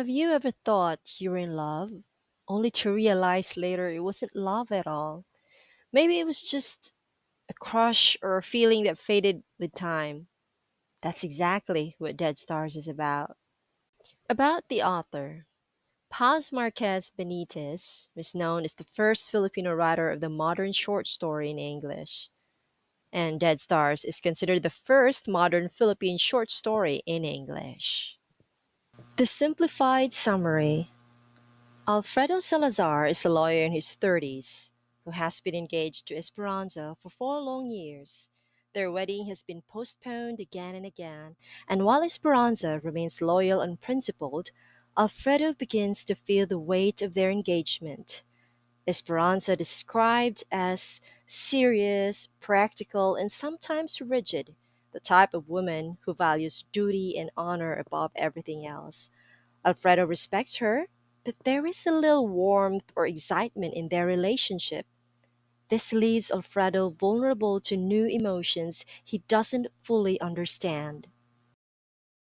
Have you ever thought you were in love, only to realize later it wasn't love at all? Maybe it was just a crush or a feeling that faded with time. That's exactly what Dead Stars is about. About the author, Paz Márquez-Benítez was known as the first Filipino writer of the modern short story in English, and Dead Stars is considered the first modern Philippine short story in English. The simplified summary: Alfredo Salazar is a lawyer in his 30s who has been engaged to Esperanza for 4 long years. Their wedding has been postponed again and again, and while Esperanza remains loyal and principled, Alfredo begins to feel the weight of their engagement. Esperanza, described as serious, practical, and sometimes rigid, the type of woman who values duty and honor above everything else. Alfredo respects her, but there is a little warmth or excitement in their relationship. This leaves Alfredo vulnerable to new emotions he doesn't fully understand.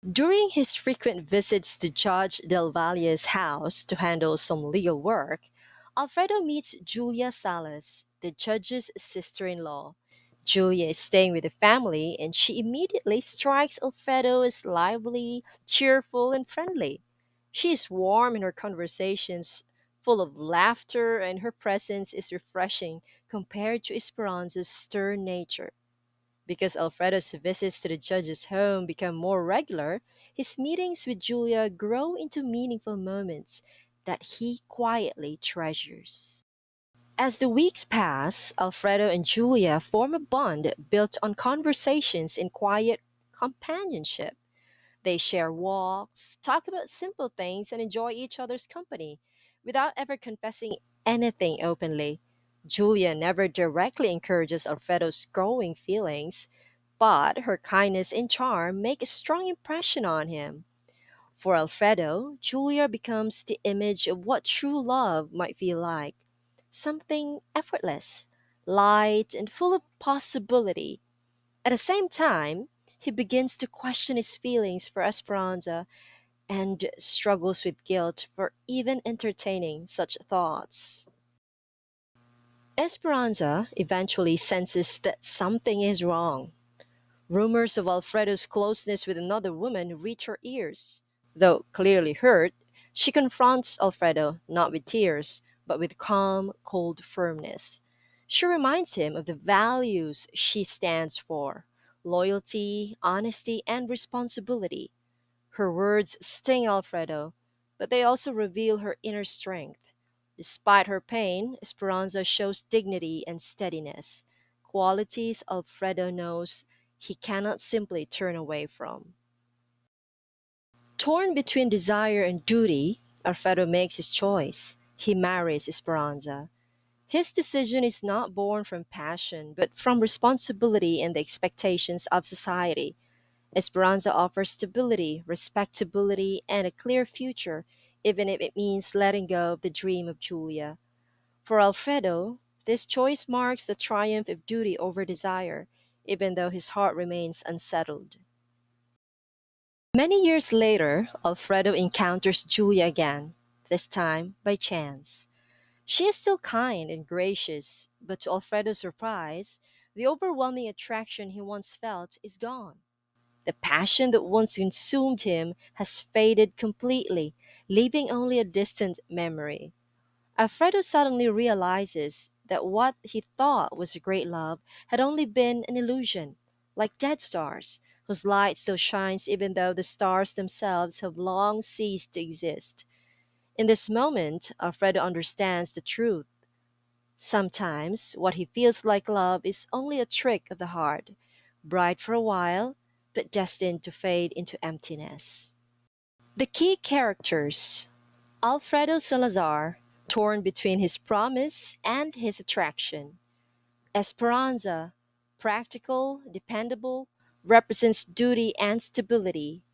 During his frequent visits to Judge Del Valle's house to handle some legal work, Alfredo meets Julia Salas, the judge's sister in law. Julia is staying with the family, and she immediately strikes Alfredo as lively, cheerful, and friendly. She is warm in her conversations, full of laughter, and her presence is refreshing compared to Esperanza's stern nature. Because Alfredo's visits to the judge's home become more regular, his meetings with Julia grow into meaningful moments that he quietly treasures. As the weeks pass, Alfredo and Julia form a bond built on conversations and quiet companionship. They share walks, talk about simple things, and enjoy each other's company without ever confessing anything openly. Julia never directly encourages Alfredo's growing feelings, but her kindness and charm make a strong impression on him. For Alfredo, Julia becomes the image of what true love might feel like: something effortless, light, and full of possibility. At the same time, he begins to question his feelings for Esperanza and struggles with guilt for even entertaining such thoughts. Esperanza eventually senses that something is wrong. Rumors of Alfredo's closeness with another woman reach her ears. Though clearly hurt, she confronts Alfredo not with tears, but with calm, cold firmness. She reminds him of the values she stands for: loyalty, honesty, and responsibility. Her words sting Alfredo, but they also reveal her inner strength. Despite her pain, Esperanza shows dignity and steadiness, qualities Alfredo knows he cannot simply turn away from. Torn between desire and duty, Alfredo makes his choice. He marries Esperanza. His decision is not born from passion, but from responsibility and the expectations of society. Esperanza offers stability, respectability, and a clear future, even if it means letting go of the dream of Julia. For Alfredo, this choice marks the triumph of duty over desire, even though his heart remains unsettled. Many years later, Alfredo encounters Julia again, this time by chance. She is still kind and gracious, but to Alfredo's surprise, the overwhelming attraction he once felt is gone. The passion that once consumed him has faded completely, leaving only a distant memory. Alfredo suddenly realizes that what he thought was a great love had only been an illusion, like dead stars, whose light still shines even though the stars themselves have long ceased to exist. In this moment, Alfredo understands the truth. Sometimes what he feels like love is only a trick of the heart, bright for a while, but destined to fade into emptiness. The key characters: Alfredo Salazar, torn between his promise and his attraction. Esperanza, practical, dependable, represents duty and stability.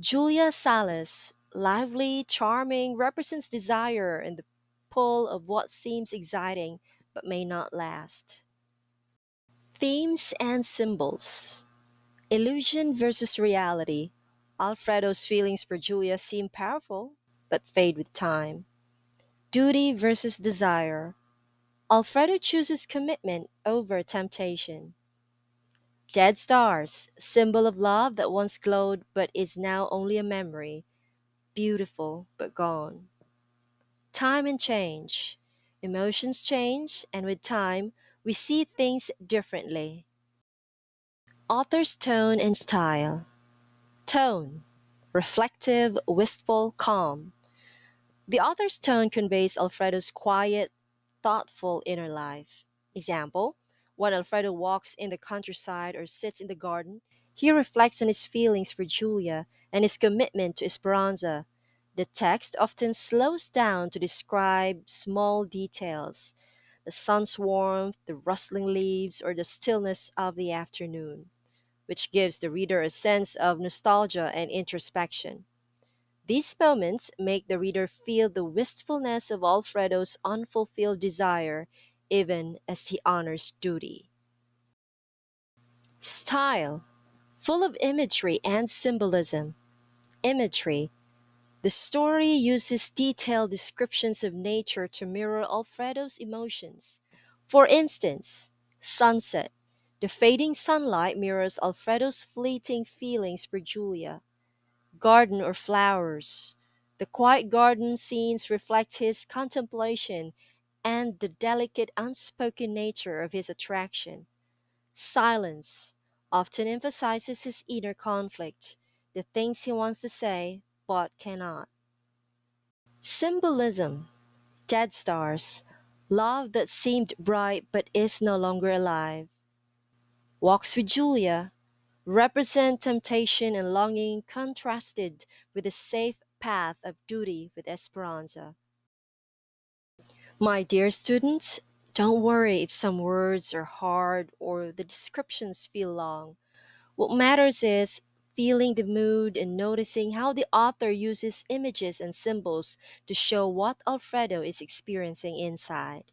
Julia Salas, lively, charming, represents desire and the pull of what seems exciting but may not last. Themes and symbols: illusion versus reality. Alfredo's feelings for Julia seem powerful, but fade with time. Duty versus desire. Alfredo chooses commitment over temptation. Dead stars, symbol of love that once glowed but is now only a memory, beautiful but gone. Time and change. Emotions change, and with time, we see things differently. Author's tone and style. Tone. Reflective, wistful, calm. The author's tone conveys Alfredo's quiet, thoughtful inner life. Example: when Alfredo walks in the countryside or sits in the garden, he reflects on his feelings for Julia and his commitment to Esperanza. The text often slows down to describe small details: the sun's warmth, the rustling leaves, or the stillness of the afternoon, which gives the reader a sense of nostalgia and introspection. These moments make the reader feel the wistfulness of Alfredo's unfulfilled desire, even as he honors duty. Style, full of imagery and symbolism. Imagery. The story uses detailed descriptions of nature to mirror Alfredo's emotions. For instance, sunset. The fading sunlight mirrors Alfredo's fleeting feelings for Julia. Garden or flowers. The quiet garden scenes reflect his contemplation and the delicate unspoken nature of his attraction. Silence often emphasizes his inner conflict, the things he wants to say but cannot. Symbolism, dead stars, love that seemed bright but is no longer alive. Walks with Julia represent temptation and longing contrasted with the safe path of duty with Esperanza. My dear students, don't worry if some words are hard or the descriptions feel long. What matters is feeling the mood and noticing how the author uses images and symbols to show what Alfredo is experiencing inside.